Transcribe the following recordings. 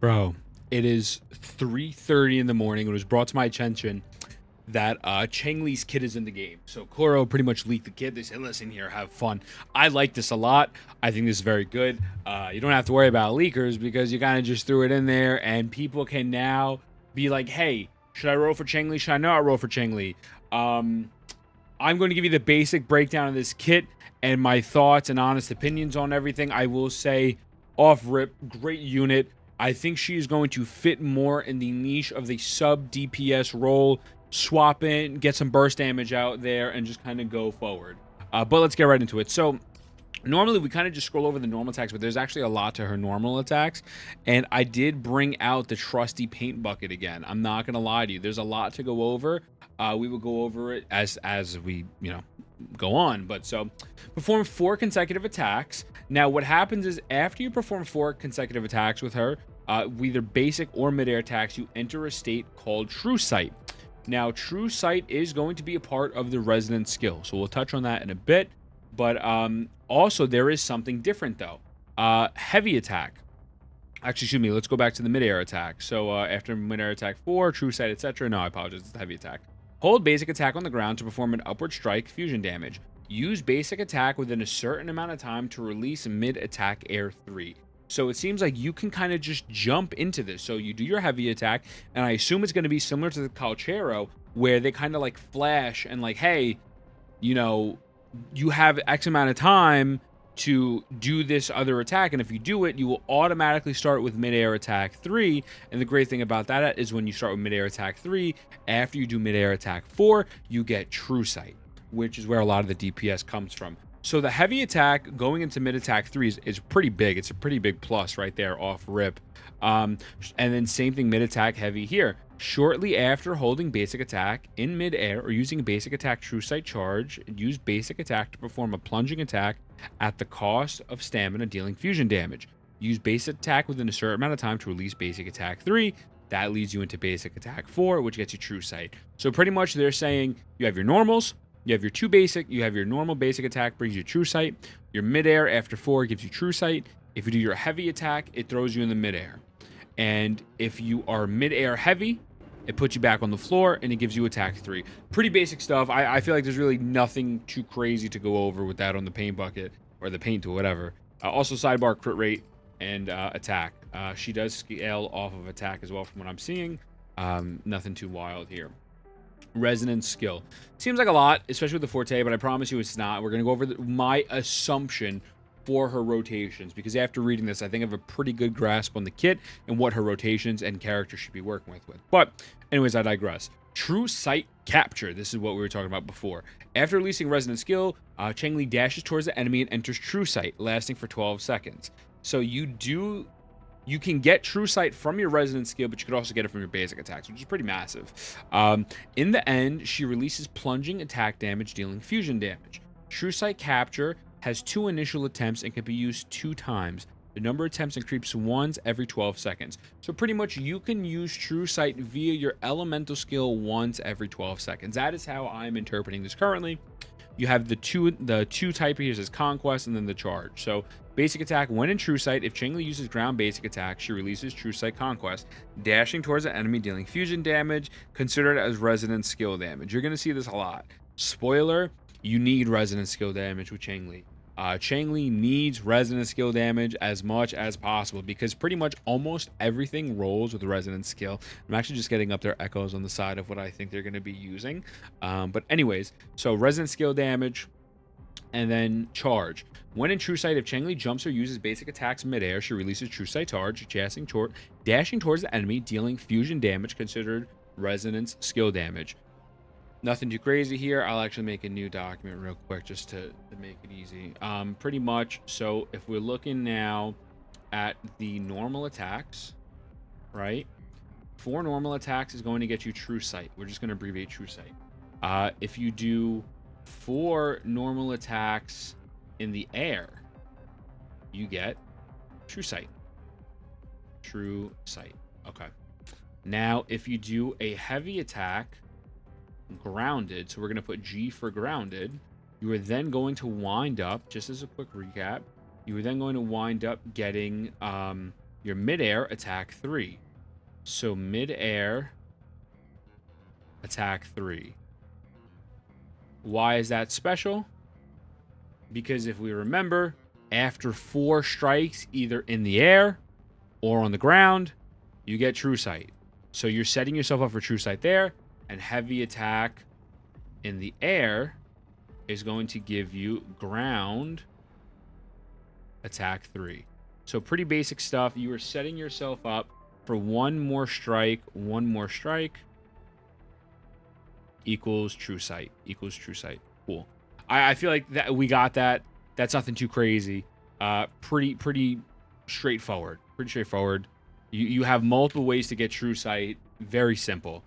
Bro, it is 3:30 in the morning. It was brought to my attention that Changli's kid is in the game. So Koro pretty much leaked the kid. They said, listen here, have fun. I like this a lot. I think this is very good. You don't have to worry about leakers because you kind of just threw it in there and people can now be like, hey, should I roll for Changli? Should I not roll for Changli? Um, I'm going to give you the basic breakdown of this kit and my thoughts and honest opinions on everything. I will say, off rip, great unit. I think she is going to fit more in the niche of the sub DPS role. Swap in, get some burst damage out there, and just kind of go forward. But let's get right into it. So, normally we kind of just scroll over the normal attacks, but there's actually a lot to her normal attacks, and I did bring out the trusty paint bucket again. I'm not gonna lie to you, there's a lot to go over. We will go over it as we go on. But so, perform 4 consecutive attacks. Now what happens is after you perform 4 consecutive attacks with her, either basic or midair attacks, you enter a state called True Sight. Now, True Sight is going to be a part of the Resonance skill, so we'll touch on that in a bit. But also, there is something different, though. Heavy attack. Actually, excuse me, let's go back to the mid-air attack. So after mid-air attack 4, True Sight, etc. No, I apologize, it's the heavy attack. Hold basic attack on the ground to perform an upward strike fusion damage. Use basic attack within a certain amount of time to release mid-attack air 3. So it seems like you can kind of just jump into this. So you do your heavy attack, and I assume it's going to be similar to the Calchero, where they kind of like flash and like, hey, you know, you have X amount of time to do this other attack, and if you do it, you will automatically start with mid-air attack 3. And the great thing about that is when you start with mid-air attack 3, after you do mid-air attack 4, you get True Sight, which is where a lot of the DPS comes from. So the heavy attack going into mid attack 3 is pretty big. It's a pretty big plus right there off rip. And then same thing, mid attack heavy here. Shortly after holding basic attack in mid-air or using basic attack True Sight charge, use basic attack to perform a plunging attack at the cost of stamina, dealing fusion damage. Use basic attack within a certain amount of time to release basic attack 3. That leads you into basic attack 4, which gets you True Sight. So pretty much they're saying you have your normals, you have your 2 basic, you have your normal basic attack, brings you True Sight. Your mid-air after 4 gives you True Sight. If you do your heavy attack, it throws you in the mid-air. And if you are mid-air heavy, it puts you back on the floor and it gives you attack 3. Pretty basic stuff. I feel like there's really nothing too crazy to go over with that on the paint bucket or the paint or whatever. Also sidebar crit rate and attack. She does scale off of attack as well from what I'm seeing. Nothing too wild here. Resonance skill. Seems like a lot, especially with the Forte, but I promise you it's not. We're going to go over my assumption for her rotations, because after reading this, I think I have a pretty good grasp on the kit and what her rotations and character should be working with. But anyways, I digress. True Sight Capture. This is what we were talking about before. After releasing Resonance skill, Changli dashes towards the enemy and enters True Sight, lasting for 12 seconds. So you can get True Sight from your Resonance skill, but you could also get it from your basic attacks, which is pretty massive. In the end, she releases plunging attack damage, dealing fusion damage. True Sight Capture has 2 initial attempts and can be used 2 times. The number of attempts increases once every 12 seconds. So pretty much you can use True Sight via your elemental skill once every 12 seconds. That is how I'm interpreting this currently. You have the two type here is Conquest and then the Charge. So basic attack, when in True Sight, if Changli uses ground basic attack, she releases True Sight Conquest, dashing towards the enemy, dealing fusion damage, considered as resonance skill damage. You're going to see this a lot. Spoiler, you need resonance skill damage with Changli. Changli needs resonance skill damage as much as possible because pretty much almost everything rolls with resonance skill. I'm actually just getting up their echoes on the side of what I think they're going to be using. But anyways, so resonance skill damage and then charge. When in True Sight, if Changli jumps or uses basic attacks midair, she releases True Sight charge, dashing towards the enemy, dealing fusion damage considered resonance skill damage. Nothing too crazy here. I'll actually make a new document real quick just to make it easy. Pretty much, so if we're looking now at the normal attacks, right? 4 normal attacks is going to get you True Sight. We're just going to abbreviate True Sight. If you do 4 normal attacks in the air, you get True Sight. True Sight. Okay. Now, if you do a heavy attack grounded, so we're going to put G for grounded, you are then going to wind up, just as a quick recap, you are then going to wind up getting your midair attack 3. So midair attack 3. Why is that special? Because if we remember, after 4 strikes, either in the air or on the ground, you get True Sight. So you're setting yourself up for True Sight there, and heavy attack in the air is going to give you ground attack 3. So pretty basic stuff. You are setting yourself up for one more strike equals True Sight. Cool. I feel like that we got that. That's nothing too crazy. Pretty straightforward. You have multiple ways to get True Sight. Very simple.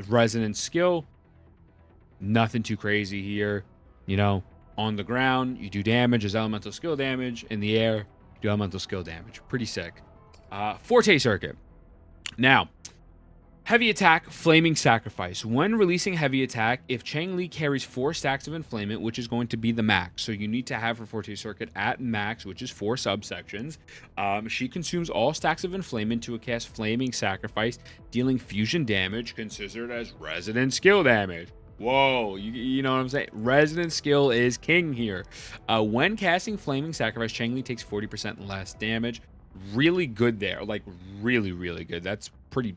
Resonance skill. Nothing too crazy here. You know, on the ground, you do damage as elemental skill damage. In the air, you do elemental skill damage. Pretty sick. Forte circuit. Now, heavy attack, flaming sacrifice. When releasing heavy attack, if Changli carries 4 stacks of enflammement, which is going to be the max, so you need to have her Forte circuit at max, which is 4 subsections. She consumes all stacks of enflammement to cast flaming sacrifice, dealing fusion damage considered as resident skill damage. Whoa, you know what I'm saying? Resident skill is king here. When casting flaming sacrifice, Changli takes 40% less damage. Really good there, like really good. It's pretty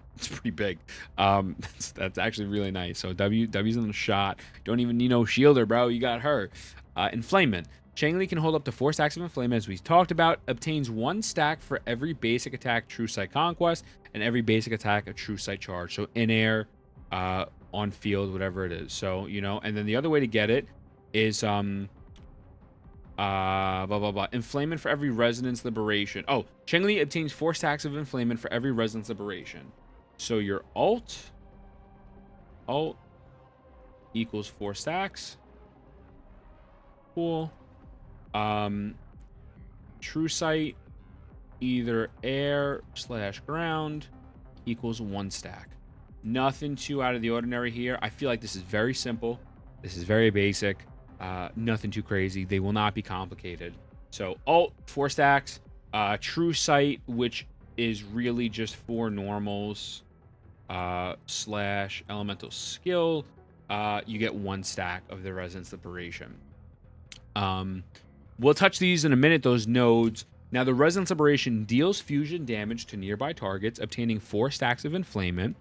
big. That's actually really nice. So W's in the shot. Don't even need no shielder, bro. You got her. Enflammement. Changli can hold up to 4 stacks of enflammement, as we talked about. Obtains 1 stack for every basic attack True Sight Conquest and every basic attack a True Sight Charge. So in air, on field, whatever it is. So, you know, and then the other way to get it is enflammement for every resonance liberation. Oh, Changli obtains 4 stacks of enflammement for every resonance liberation. So your alt equals 4 stacks. Cool. True Sight, either air/ground, equals 1 stack. Nothing too out of the ordinary here. I feel like this is very simple. This is very basic. Nothing too crazy. They will not be complicated. So alt, 4 stacks. True Sight, which is really just 4 normals / elemental skill. You get 1 stack of the resonance liberation. We'll touch these in a minute, those nodes. Now, the resonance liberation deals fusion damage to nearby targets, obtaining 4 stacks of enflammement,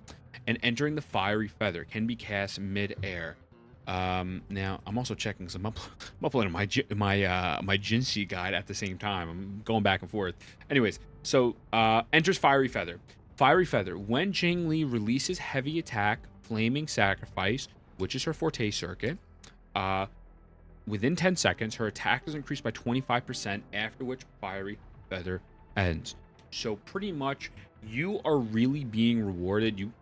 and entering the fiery feather. Can be cast mid-air. Now I'm also checking some uploading my Jinxie guide at the same time. I'm going back and forth. Anyways, so enters fiery feather. Fiery feather. When Changli releases heavy attack, flaming sacrifice, which is her Forte circuit, within 10 seconds, her attack is increased by 25. After which fiery feather ends. So pretty much, you are really being rewarded. You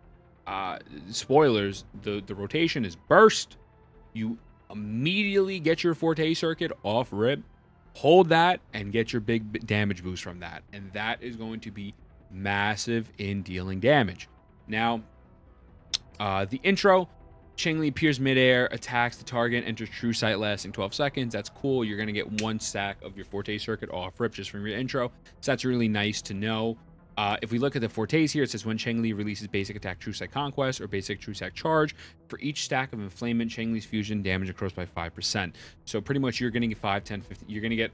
spoilers. The rotation is burst. You immediately get your Forte circuit off rip, hold that, and get your big damage boost from that. And that is going to be massive in dealing damage. Now, the intro, Changli appears midair, attacks the target, enters True Sight lasting 12 seconds. That's cool. You're going to get 1 stack of your Forte circuit off rip just from your intro. So that's really nice to know. If we look at the Fortes here, it says when Changli releases basic attack True Sight Conquest or basic True Sight Charge, for each stack of enflammement, Changli's fusion damage accrues by 5%. So pretty much you're going to get 5, 10, 15. You're going to get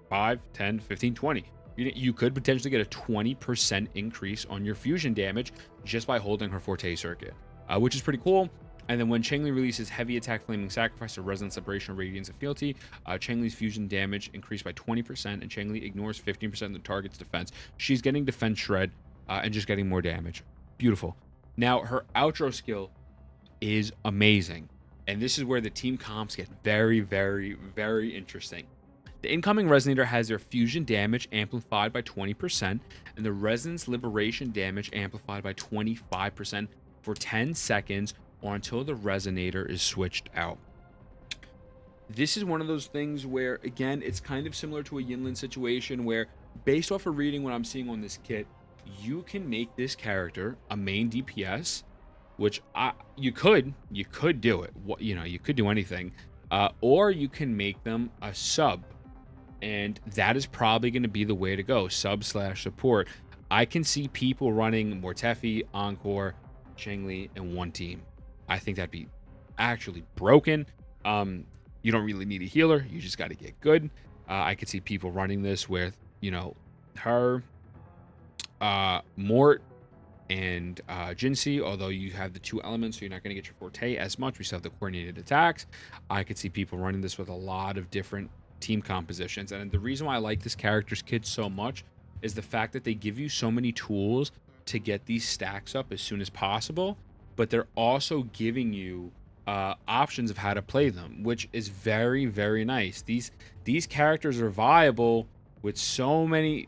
5, 10, 15, 20. You could potentially get a 20% increase on your fusion damage just by holding her Forte circuit, which is pretty cool. And then when Changli releases heavy attack, flaming sacrifice, or resonance separation, radiance of fealty, Changli's fusion damage increased by 20%, and Changli ignores 15% of the target's defense. She's getting defense shred and just getting more damage. Beautiful. Now, her outro skill is amazing. And this is where the team comps get very, very, very interesting. The incoming resonator has their fusion damage amplified by 20%, and the resonance liberation damage amplified by 25% for 10 seconds, or until the resonator is switched out. This is one of those things where, again, it's kind of similar to a Yinlin situation where, based off of reading what I'm seeing on this kit, you can make this character a main DPS, which you could do it. You could do anything, or you can make them a sub And that is probably going to be the way to go, sub/support. I can see people running Mortefi, Encore, Changli, and one team. I think that'd be actually broken. You don't really need a healer. You just got to get good. I could see people running this with, her, Mort, and Jinxie, although you have the 2 elements, so you're not going to get your Forte as much. We still have the coordinated attacks. I could see people running this with a lot of different team compositions. And the reason why I like this character's kit so much is the fact that they give you so many tools to get these stacks up as soon as possible, but they're also giving you options of how to play them, which is very, very nice. These characters are viable with so many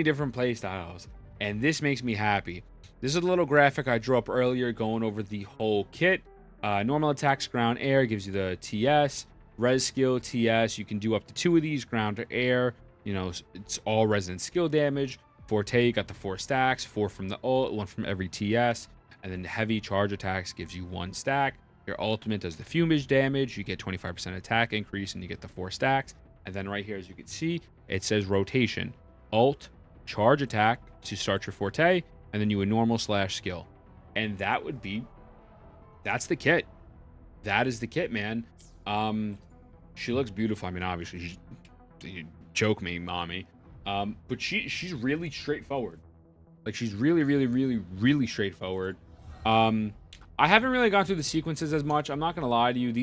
different play styles, and this makes me happy. This is a little graphic I drew up earlier going over the whole kit. Normal attacks, ground, air gives you the TS. Res skill, TS. You can do up to 2 of these, ground to air. It's all resonant skill damage. Forte, you got the 4 stacks, 4 from the ult, 1 from every TS. And then the heavy charge attacks gives you 1 stack. Your ultimate does the fumage damage. You get 25% attack increase, and you get the 4 stacks. And then right here, as you can see, it says rotation. Ult, charge attack to start your Forte, and then you a normal /skill. And that's the kit. That is the kit, man. She looks beautiful. I mean, obviously, you choke me, mommy. But she's really straightforward. Like, she's really, really, really, really straightforward. I haven't really gone through the sequences as much. I'm not gonna lie to you.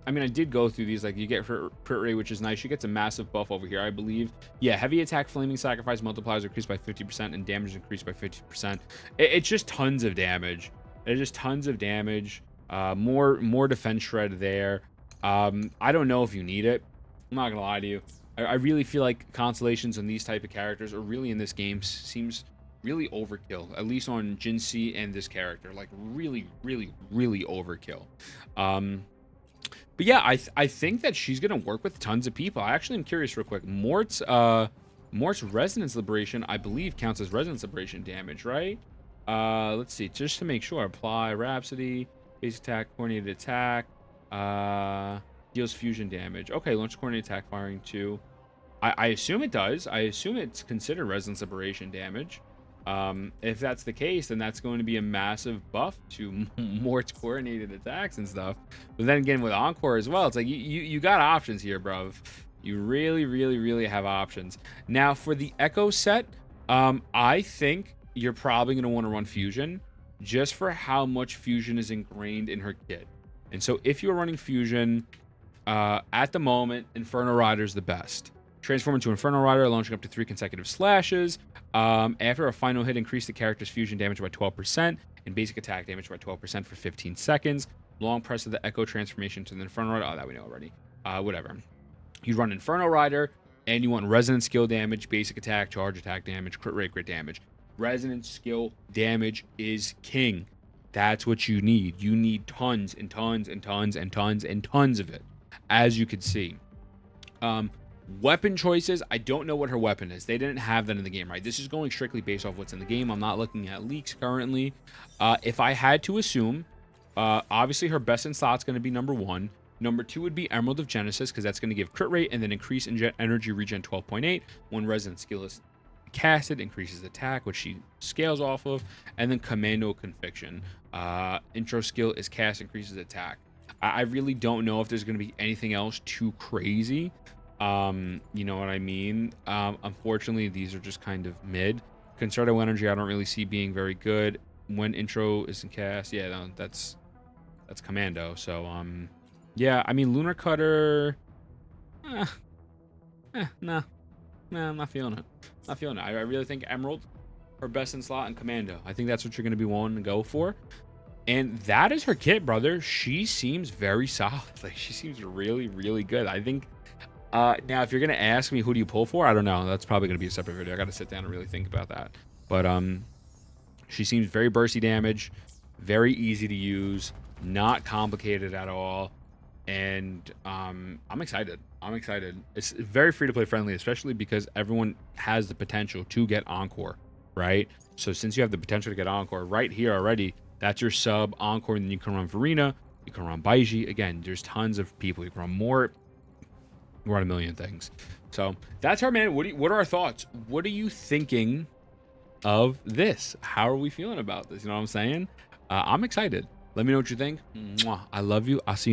I did go through these. Like, you get her crit rate, which is nice. She gets a massive buff over here, I believe. Yeah, heavy attack, flaming sacrifice multipliers increased by 50%, and damage increased by 50%. It's just tons of damage. It's just tons of damage. More defense shred there. I don't know if you need it. I'm not gonna lie to you. I really feel like constellations on these type of characters, or really in this game, seems really overkill, at least on Jinxie and this character. Like, really, really, really overkill. But yeah, I think that she's gonna work with tons of people. I actually am curious real quick. Mort's resonance liberation, I believe, counts as resonance liberation damage, right? Let's see, just to make sure. Apply Rhapsody, base attack, coordinated attack, deals fusion damage. Okay, launch coordinated attack firing 2. I assume it does. I assume it's considered resonance liberation damage. If that's the case, then that's going to be a massive buff to more coordinated attacks and stuff. But then again, with Encore as well, it's like you got options here, bruv. You really, really, really have options. Now, for the Echo set, I think you're probably going to want to run Fusion, just for how much Fusion is ingrained in her kit. And so if you're running Fusion, at the moment, Inferno Rider is the best. Transform into Inferno Rider, launching up to 3 consecutive slashes. After a final hit, increase the character's fusion damage by 12% and basic attack damage by 12% for 15 seconds. Long press of the Echo transformation to the Inferno Rider. Oh, that we know already. Whatever. You run Inferno Rider, and you want resonant skill damage, basic attack, charge attack damage, crit rate, crit damage. Resonant skill damage is king. That's what you need. You need tons and tons and tons and tons and tons of it, as you could see. Weapon choices, I don't know what her weapon is. They didn't have that in the game, right? This is going strictly based off what's in the game. I'm not looking at leaks currently. If I had to assume, obviously her best in slot's going to be number 1. Number 2 would be Emerald of Genesis, because that's going to give crit rate and then increase energy regen 12.8. When resonant skill is casted, increases attack, which she scales off of. And then Commando Conviction. Intro skill is cast, increases attack. I really don't know if there's going to be anything else too crazy. You know what I mean? Unfortunately, these are just kind of mid. Concerto Energy, I don't really see being very good. When intro isn't cast, yeah, no, that's Commando. So, yeah, I mean, Lunar Cutter, nah, I'm not feeling it. Not feeling it. I really think Emerald, her best in slot, and Commando. I think that's what you're going to be wanting to go for. And that is her kit, brother. She seems very solid. Like, she seems really, really good. I think. Now, if you're gonna ask me who do you pull for, I don't know. That's probably gonna be a separate video. I gotta sit down and really think about that. But she seems very bursty damage, very easy to use, not complicated at all, and I'm excited. I'm excited. It's very free to play friendly, especially because everyone has the potential to get Encore, right? So since you have the potential to get Encore right here already, that's your sub Encore, and then you can run Verena, you can run Baiji. Again, there's tons of people. You can run more. Run a million things. So that's her, man. What are our thoughts? What are you thinking of this? How are we feeling about this? You know what I'm saying? I'm excited. Let me know what you think. Mwah. I love you. I'll see you.